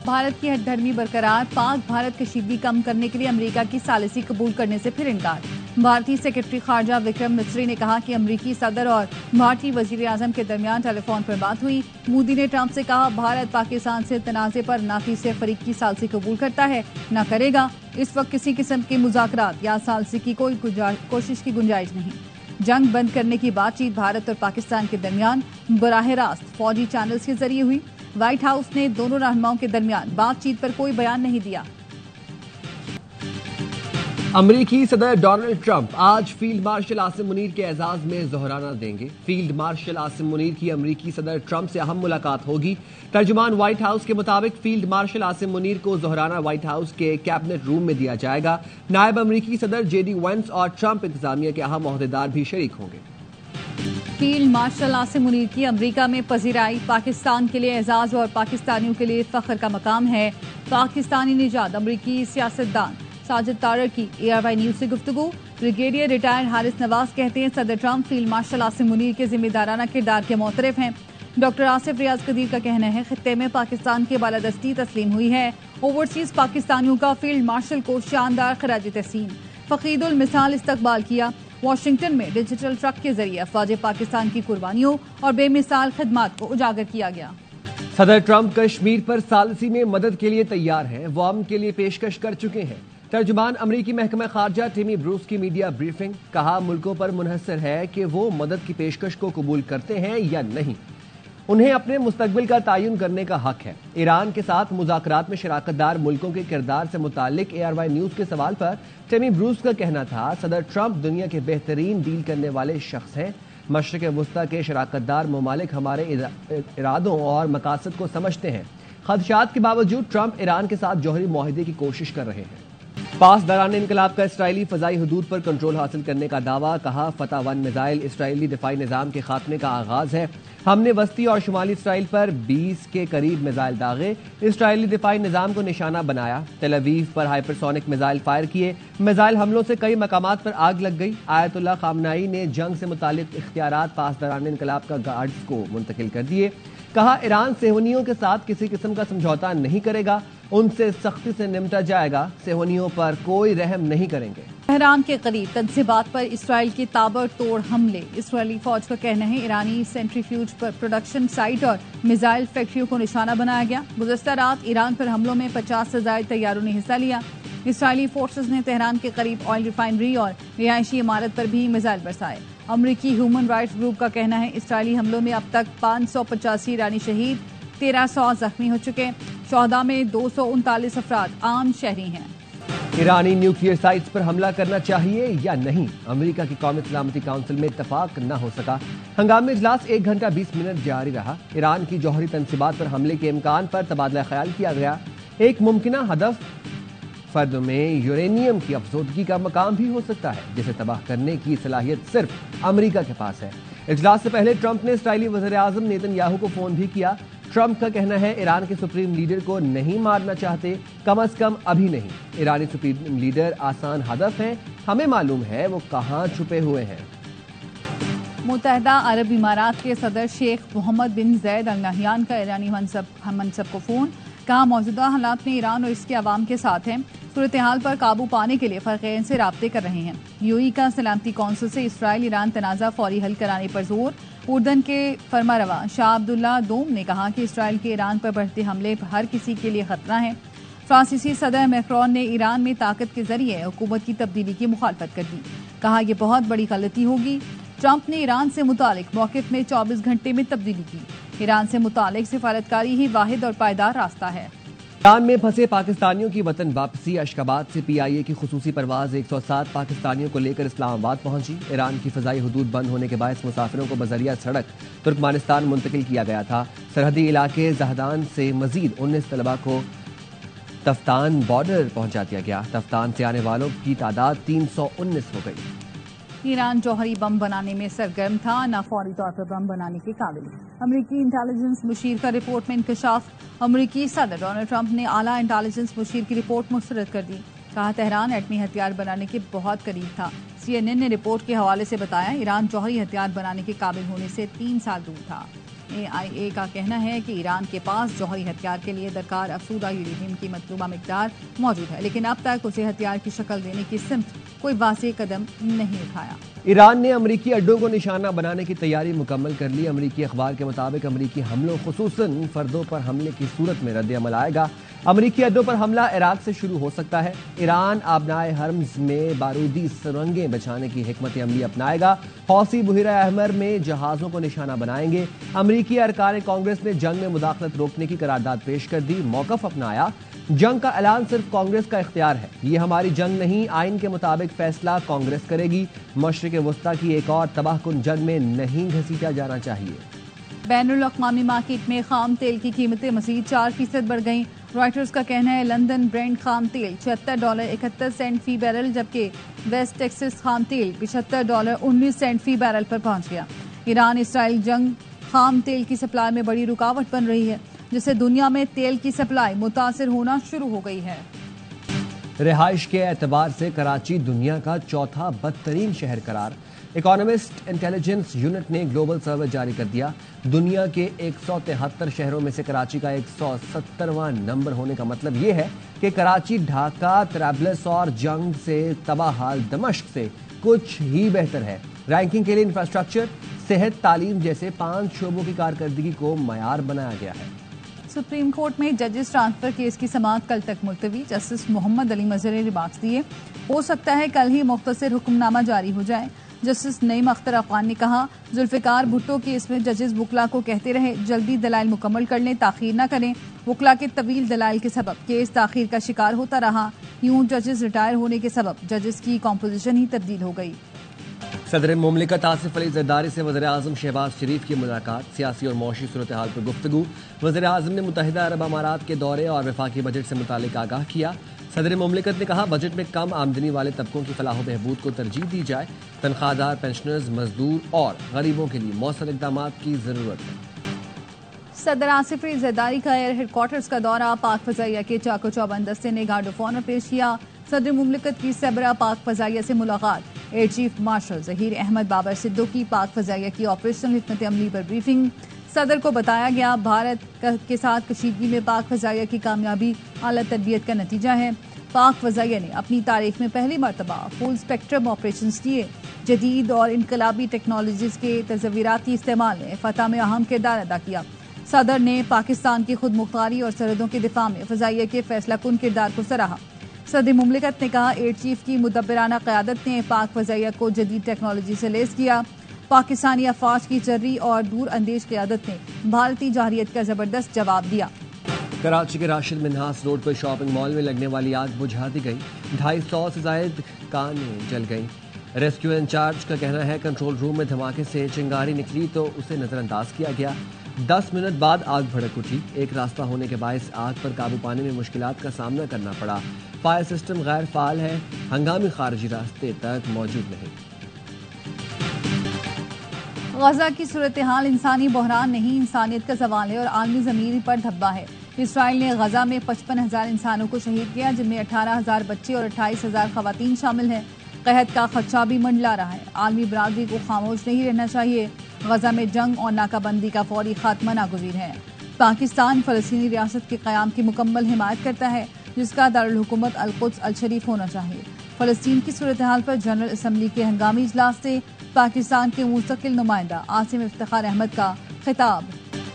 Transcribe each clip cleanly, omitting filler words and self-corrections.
بھارت کی ہٹ دھرمی برقرار، پاک بھارت کشیدگی کم کرنے کے لیے امریکہ کی ثالثی قبول کرنے سے پھر انکار۔ بھارتی سیکرٹری خارجہ وکرم مسری نے کہا کہ امریکی صدر اور بھارتی وزیر اعظم کے درمیان ٹیلی فون پر بات ہوئی۔ مودی نے ٹرمپ سے کہا بھارت پاکستان سے تنازع پر نہ تیسرے فریق کی ثالثی قبول کرتا ہے نہ کرے گا۔ اس وقت کسی قسم کے مذاکرات یا ثالثی کی کوئی کوشش کی گنجائش نہیں۔ جنگ بند کرنے کی بات چیت بھارت اور پاکستان کے درمیان براہ راست فوجی چینلز کے ذریعے ہوئی۔ وائٹ ہاؤس نے دونوں رہنماؤں کے درمیان بات چیت پر کوئی بیان نہیں دیا۔ امریکی صدر ڈونلڈ ٹرمپ آج فیلڈ مارشل عاصم منیر کے اعزاز میں ظہرانہ دیں گے۔ فیلڈ مارشل عاصم منیر کی امریکی صدر ٹرمپ سے اہم ملاقات ہوگی۔ ترجمان وائٹ ہاؤس کے مطابق فیلڈ مارشل عاصم منیر کو ظہرانہ وائٹ ہاؤس کے کیبنٹ روم میں دیا جائے گا۔ نائب امریکی صدر جے ڈی وینس اور ٹرمپ انتظامیہ کے اہم عہدیدار بھی شریک ہوں گے۔ فیلڈ مارشل عاصم منیر کی امریکہ میں پذیرائی پاکستان کے لیے اعزاز اور پاکستانیوں کے لیے فخر کا مقام ہے۔ پاکستانی نژاد امریکی سیاستدان ساجد طارق کی ARY نیوز سے گفتگو۔ بریگیڈیئر ریٹائرڈ حارث نواز کہتے ہیں صدر Trump field marshal Asim Munir کے ذمہ دارانہ کردار کے معترف ہیں۔ ڈاکٹر آصف ریاض قدیر کا کہنا ہے خطے میں پاکستان کی بالادستی تسلیم ہوئی ہے۔ اوورسیز پاکستانیوں کا فیلڈ مارشل کو شاندار خراج تحسین، فقید المثال استقبال کیا۔ واشنگٹن میں ڈیجیٹل ٹرک کے ذریعے افواج پاکستان کی قربانیوں اور بے مثال خدمات کو اجاگر کیا گیا۔ صدر ٹرمپ کشمیر پر ثالثی میں مدد کے لیے تیار ہیں، وہ امن کے لیے پیشکش کر چکے ہیں۔ ترجمان امریکی محکمہ خارجہ ٹیمی بروس کی میڈیا بریفنگ، کہا ملکوں پر منحصر ہے کہ وہ مدد کی پیشکش کو قبول کرتے ہیں یا نہیں، انہیں اپنے مستقبل کا تعین کرنے کا حق ہے۔ ایران کے ساتھ مذاکرات میں شراکت دار ملکوں کے کردار سے متعلق ARY نیوز کے سوال پر ٹیمی بروس کا کہنا تھا صدر ٹرمپ دنیا کے بہترین ڈیل کرنے والے شخص ہیں۔ مشرق وسطی کے شراکت دار ممالک ہمارے ارادوں اور مقاصد کو سمجھتے ہیں۔ خدشات کے باوجود ٹرمپ ایران کے ساتھ جوہری معاہدے کی کوشش کر رہے ہیں۔ پاسداران انقلاب کا اسرائیلی فضائی حدود پر کنٹرول حاصل کرنے کا دعویٰ، کہا فتح 1 میزائل اسرائیلی دفاعی نظام کے خاتمے کا آغاز ہے۔ ہم نے وسطی اور شمالی اسرائیل پر 20 کے قریب میزائل داغے، اسرائیلی دفاعی نظام کو نشانہ بنایا۔ تل اویو پر ہائپرسونک میزائل فائر کیے۔ میزائل حملوں سے کئی مقامات پر آگ لگ گئی۔ آیت اللہ خامنائی نے جنگ سے متعلق اختیارات پاسداران انقلاب کا گارڈز کو منتقل کر دیے۔ کہا ایران صہیونیوں کے ساتھ کسی قسم کا سمجھوتا نہیں کرے گا، ان سے سختی سے نمٹا جائے گا، صہیونیوں پر کوئی رحم نہیں کریں گے۔ تہران کے قریب تنصیبات پر اسرائیل کے تابڑ توڑ حملے، اسرائیلی فوج کا کہنا ہے ایرانی سینٹریفیوج پر پروڈکشن سائٹ اور میزائل فیکٹریوں کو نشانہ بنایا گیا۔ گزشتہ رات ایران پر حملوں میں 50 سے زائد طیاروں نے حصہ لیا۔ اسرائیلی فورسز نے تہران کے قریب آئل ریفائنری اور رہائشی عمارت پر بھی میزائل برسائے۔ امریکی ہیومن رائٹس گروپ کا کہنا ہے اسرائیلی حملوں میں اب تک 585 ایرانی شہید، 1300 زخمی ہو چکے۔ شہداء میں 239 افراد عام شہری ہیں۔ ایرانی نیوکلیئر سائٹس پر حملہ کرنا چاہیے یا نہیں، امریکہ کی قومی سلامتی کونسل میں اتفاق نہ ہو سکا۔ ہنگامی اجلاس 1 گھنٹہ 20 منٹ جاری رہا۔ ایران کی جوہری تنصیبات پر حملے کے امکان پر تبادلہ خیال کیا گیا۔ ایک ممکنہ ہدف فرد میں یورینیم کی افزودگی کا مقام بھی ہو سکتا ہے، جسے تباہ کرنے کی صلاحیت صرف امریکہ کے پاس ہے۔ اجلاس سے پہلے ٹرمپ نے اسرائیلی وزیر اعظم نیتن یاہو کو فون بھی کیا۔ ٹرمپ کا کہنا ہے ایران کے سپریم لیڈر کو نہیں مارنا چاہتے، کم از کم ابھی نہیں۔ ایرانی سپریم لیڈر آسان ہدف ہیں، ہمیں معلوم ہے وہ کہاں چھپے ہوئے ہیں۔ متحدہ عرب امارات کے صدر شیخ محمد بن زید ال نہیان کا ایرانی منصب کو فون، کہا موجودہ حالات میں ایران اور اس کے عوام کے ساتھ ہیں، صورتحال پر قابو پانے کے لیے فریقین سے رابطے کر رہے ہیں۔ UAE کا سلامتی کونسل سے اسرائیل ایران تنازع فوری حل کرانے پر زور۔ اردن کے فرمانروا شاہ عبداللہ دوم نے کہا کہ اسرائیل کے ایران پر بڑھتے حملے ہر کسی کے لیے خطرہ ہیں۔ فرانسیسی صدر میکرون نے ایران میں طاقت کے ذریعے حکومت کی تبدیلی کی مخالفت کر دی، کہا یہ بہت بڑی غلطی ہوگی۔ ٹرمپ نے ایران سے متعلق موقف میں 24 گھنٹے میں تبدیلی کی۔ ایران سے متعلق سفارتکاری ہی واحد اور پائیدار راستہ ہے۔ ایران میں پھنسے پاکستانیوں کی وطن واپسی، اشخاباد سے PIA کی خصوصی پرواز 107 پاکستانیوں کو لے کر اسلام آباد پہنچی۔ ایران کی فضائی حدود بند ہونے کے باعث مسافروں کو بذریعہ سڑک ترکمانستان منتقل کیا گیا تھا۔ سرحدی علاقے زہدان سے مزید 19 طلبہ کو تفتان بارڈر پہنچا دیا گیا۔ تفتان سے آنے والوں کی تعداد 319 ہو گئی۔ ایران جوہری بم بنانے میں سرگرم تھا، نہ فوری طور پر بم بنانے کے قابل۔ امریکی انٹیلیجنس مشیر کا رپورٹ میں انکشاف، امریکی صدر ڈونلڈ ٹرمپ نے اعلیٰ انٹیلیجنس مشیر کی رپورٹ مسترد کر دی، کہا تہران ایٹمی ہتھیار بنانے کے بہت قریب تھا۔ CNN نے رپورٹ کے حوالے سے بتایا ایران جوہری ہتھیار بنانے کے قابل ہونے سے 3 سال دور تھا۔ AIA کا کہنا ہے کہ ایران کے پاس جوہری ہتھیار کے لیے درکار افزودہ یورینیم کی مطلوبہ مقدار موجود ہے، لیکن اب تک اسے ہتھیار کی شکل دینے کی سمت کوئی واضح قدم نہیں اٹھایا۔ ایران نے امریکی اڈوں کو نشانہ بنانے کی تیاری مکمل کر لی۔ امریکی اخبار کے مطابق امریکی حملوں خصوصاً فردوں پر حملے کی صورت میں رد عمل آئے گا۔ امریکی اڈوں پر حملہ عراق سے شروع ہو سکتا ہے۔ ایران آبنائے حرمز میں بارودی سرنگیں بچھانے کی حکمت عملی اپنائے گا۔ حوثی بحیرہ احمر میں جہازوں کو نشانہ بنائیں گے۔ امریکی ارکان کانگریس نے جنگ میں مداخلت روکنے کی قرارداد پیش کر دی، موقف اپنایا۔ جنگ کا اعلان صرف کانگریس کا اختیار ہے، یہ ہماری جنگ نہیں، آئین کے مطابق فیصلہ کانگریس کرے گی۔ مشرق وسطی کی ایک اور تباہ کن جنگ میں نہیں گھسیٹا جانا چاہیے۔ بین الاقوامی مارکیٹ میں خام تیل کی قیمتیں مزید 4% بڑھ گئیں۔ رائٹرز کا کہنا ہے لندن برینٹ خام تیل $76.71 فی بیرل، جبکہ ویسٹ ٹیکسس خام تیل $75.19 فی بیرل پر پہنچ گیا۔ ایران اسرائیل جنگ خام تیل کی سپلائی میں بڑی رکاوٹ بن رہی ہے، جس سے دنیا میں تیل کی سپلائی متاثر ہونا شروع ہو گئی ہے۔ رہائش کے اعتبار سے کراچی دنیا کا چوتھا بدترین شہر قرار۔ اکانومسٹ انٹیلیجنس یونٹ نے گلوبل سروے جاری کر دیا۔ دنیا کے 173 شہروں میں سے کراچی کا 170واں نمبر ہونے کا مطلب یہ ہے کہ کراچی ڈھاکہ، طرابلس اور جنگ سے تباہ حال دمشق سے کچھ ہی بہتر ہے۔ رینکنگ کے لیے انفراسٹرکچر، صحت، تعلیم جیسے 5 شعبوں کی کارکردگی کو معیار بنایا گیا ہے۔ سپریم کورٹ میں ججز ٹرانسفر کیس کی سماعت کل تک ملتوی۔ جسٹس محمد علی مظہر نے ریمارکس دیے، ہو سکتا ہے کل ہی مختصر حکم نامہ جاری ہو جائے۔ جسٹس نعیم اختر افغان نے کہا ذوالفقار بھٹو کیس میں ججز وکلا کو کہتے رہے جلدی دلائل مکمل کر لیں، تاخیر نہ کریں۔ وکلا کے طویل دلائل کے سبب کیس تاخیر کا شکار ہوتا رہا، یوں ججز ریٹائر ہونے کے سبب ججز کی کمپوزیشن ہی تبدیل ہو گئی۔ صدر مملکت آصف علی زرداری سے وزیر اعظم شہباز شریف کی ملاقات، سیاسی اور معاشی صورتحال پر گفتگو۔ وزیر اعظم نے متحدہ عرب امارات کے دورے اور وفاقی بجٹ سے متعلق آگاہ کیا۔ صدر مملکت نے کہا بجٹ میں کم آمدنی والے طبقوں کی فلاح و بہبود کو ترجیح دی جائے، تنخواہ دار، پینشنرز، مزدور اور غریبوں کے لیے مؤثر اقدامات کی ضرورت ہے۔ صدر آصف علی زرداری کا ایئر ہیڈ کوارٹرز کا دورہ، پاک فضائیہ کے چاق و چوبند دستے نے گارڈ آف آنر پیش کیا۔ صدر مملکت کی سربراہ پاک فضائیہ سے ملاقات، air chief marshal Zaheer Ahmed Babar Sidhu کی پاک فضائیہ کی آپریشنل حکمت عملی پر بریفنگ۔ صدر کو بتایا گیا بھارت کے ساتھ کشیدگی میں پاک فضائیہ کی کامیابی اعلیٰ تربیت کا نتیجہ ہے۔ پاک فضائیہ نے اپنی تاریخ میں پہلی مرتبہ فل اسپیکٹرم آپریشنز کیے۔ جدید اور انقلابی ٹیکنالوجیز کے تصوراتی استعمال نے فتح میں اہم کردار ادا کیا۔ صدر نے پاکستان کی خود مختاری اور سرحدوں کے دفاع میں فضائیہ کے فیصلہ کن کردار کو سراہا۔ صدر مملکت نے کہا ایئر چیف کی مدبرانہ قیادت نے پاک فضائیہ کو جدید ٹیکنالوجی سے لیس کیا۔ پاکستانی افواج کی جرری اور دور اندیش قیادت نے بھارتی جارحیت کا زبردست جواب دیا۔ کراچی کے راشد منہاس روڈ پر شاپنگ مال میں لگنے والی آگ بجھا دی گئی، 250 سے زائد کانیں جل گئیں۔ ریسکیو انچارج کا کہنا ہے کنٹرول روم میں دھماکے سے چنگاری نکلی تو اسے نظر انداز کیا گیا۔ 10 منٹ بعد آگ بھڑک اٹھی، ایک راستہ ہونے کے باعث آگ پر قابو پانے میں مشکلات کا سامنا کرنا پڑا۔ فائر سسٹم غیر فعال ہے، ہنگامی خارجی راستے تک موجود نہیں۔ غزہ کی صورتحال انسانی بحران نہیں، انسانیت کا زوال ہے اور عالمی ضمیر پر دھبا ہے۔ اسرائیل نے غزہ میں 55,000 انسانوں کو شہید کیا، جن میں 18,000 بچے اور 28,000 خواتین شامل ہیں۔ قحط کا خدشہ بھی منڈلا رہا ہے، عالمی برادری کو خاموش نہیں رہنا چاہیے۔ غزہ میں جنگ اور ناکہ بندی کا فوری خاتمہ ناگزیر ہے۔ پاکستان فلسطینی ریاست کے قیام کی مکمل حمایت کرتا ہے، جس کا دارالحکومت القدس الشریف ہونا چاہیے۔ فلسطین کی صورتحال پر جنرل اسمبلی کے ہنگامی اجلاس سے پاکستان کے مستقل نمائندہ عاصم افتخار احمد کا خطاب۔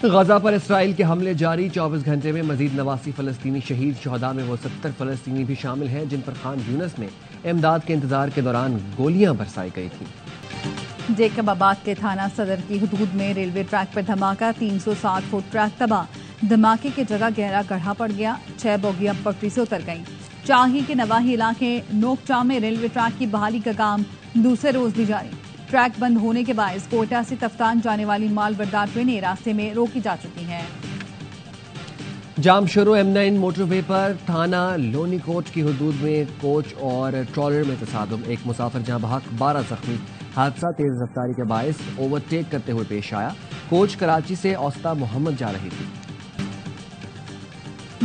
غزہ پر اسرائیل کے حملے جاری، 24 گھنٹے میں مزید 89 فلسطینی شہید، شہداء میں وہ 70 فلسطینی بھی شامل ہیں جن پر خان یونس میں امداد کے انتظار کے دوران گولیاں برسائی گئی تھیں۔ جیکب آباد کے تھانہ صدر کی حدود میں ریلوے ٹریک پر دھماکہ، 360 فٹ ٹریک تباہ۔ دھماکے کی جگہ گہرا گڑھا پڑ گیا، 6 بوگیاں پٹری سے اتر گئیں۔ چاہی کے نواحی علاقے نوکچا میں ریلوے ٹریک کی بحالی کا کام دوسرے روز بھی جاری۔ ٹریک بند ہونے کے باعث کوئٹہ سے تفتان جانے والی مال بردار ٹرینیں راستے میں روکی جا چکی ہیں۔ جام شروع M9 موٹر وے پر تھانہ لونی کوٹ کی حدود میں کوچ اور ٹرالر میں تصادم، ایک مسافر جاں بحق، 12 زخمی۔ حادثہ تیز رفتاری کے باعث اوورٹیک کرتے ہوئے پیش آیا۔ کوچ کراچی سے اوسطا محمد جا رہی تھی۔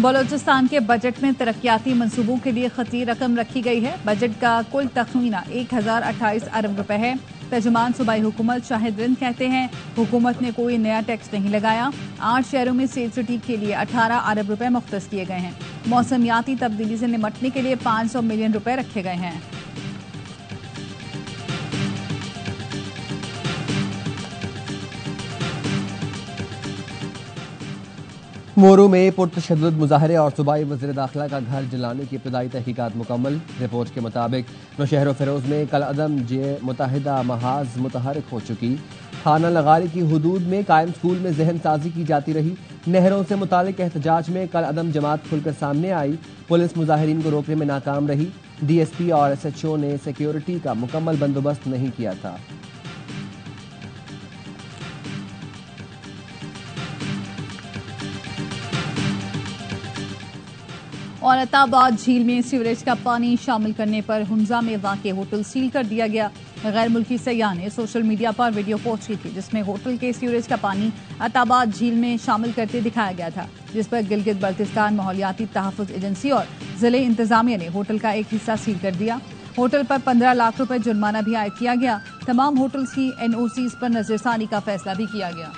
بلوچستان کے بجٹ میں ترقیاتی منصوبوں کے لیے خطیر رقم رکھی گئی ہے۔ بجٹ کا کل تخمینہ 1028 ارب روپے ہے۔ ترجمان صوبائی حکومت شاہد رند کہتے ہیں حکومت نے کوئی نیا ٹیکس نہیں لگایا. 8 شہروں میں سیف سٹی کے لیے 18 ارب روپے مختص کیے گئے ہیں. موسمیاتی تبدیلی سے نمٹنے کے لیے 500 ملین روپے رکھے گئے ہیں. مورو میں پرتشدد مظاہرے اور صوبائی وزیر داخلہ کا گھر جلانے کی ابتدائی تحقیقات مکمل. رپورٹ کے مطابق نوشہر و فیروز میں کل عدم متحدہ محاذ متحرک ہو چکی. خانہ لغاری کی حدود میں قائم سکول میں ذہن سازی کی جاتی رہی. نہروں سے متعلق احتجاج میں کل عدم جماعت کھل کر سامنے آئی. پولیس مظاہرین کو روکنے میں ناکام رہی. ڈی ایس پی اور ایس ایچ او نے سیکیورٹی کا مکمل بندوبست نہیں کیا تھا. اور عطا آباد جھیل میں سیوریج کا پانی شامل کرنے پر ہنزا میں واقع ہوٹل سیل کر دیا گیا. غیر ملکی سیاح نے سوشل میڈیا پر ویڈیو پوسٹ کی تھی جس میں ہوٹل کے سیوریج کا پانی عطا آباد جھیل میں شامل کرتے دکھایا گیا تھا، جس پر گلگت بلتستان ماحولیاتی تحفظ ایجنسی اور ضلع انتظامیہ نے ہوٹل کا ایک حصہ سیل کر دیا. ہوٹل پر 15 لاکھ روپے جرمانہ بھی عائد کیا گیا. تمام ہوٹلز کی NOCs پر نظر ثانی کا فیصلہ بھی کیا گیا.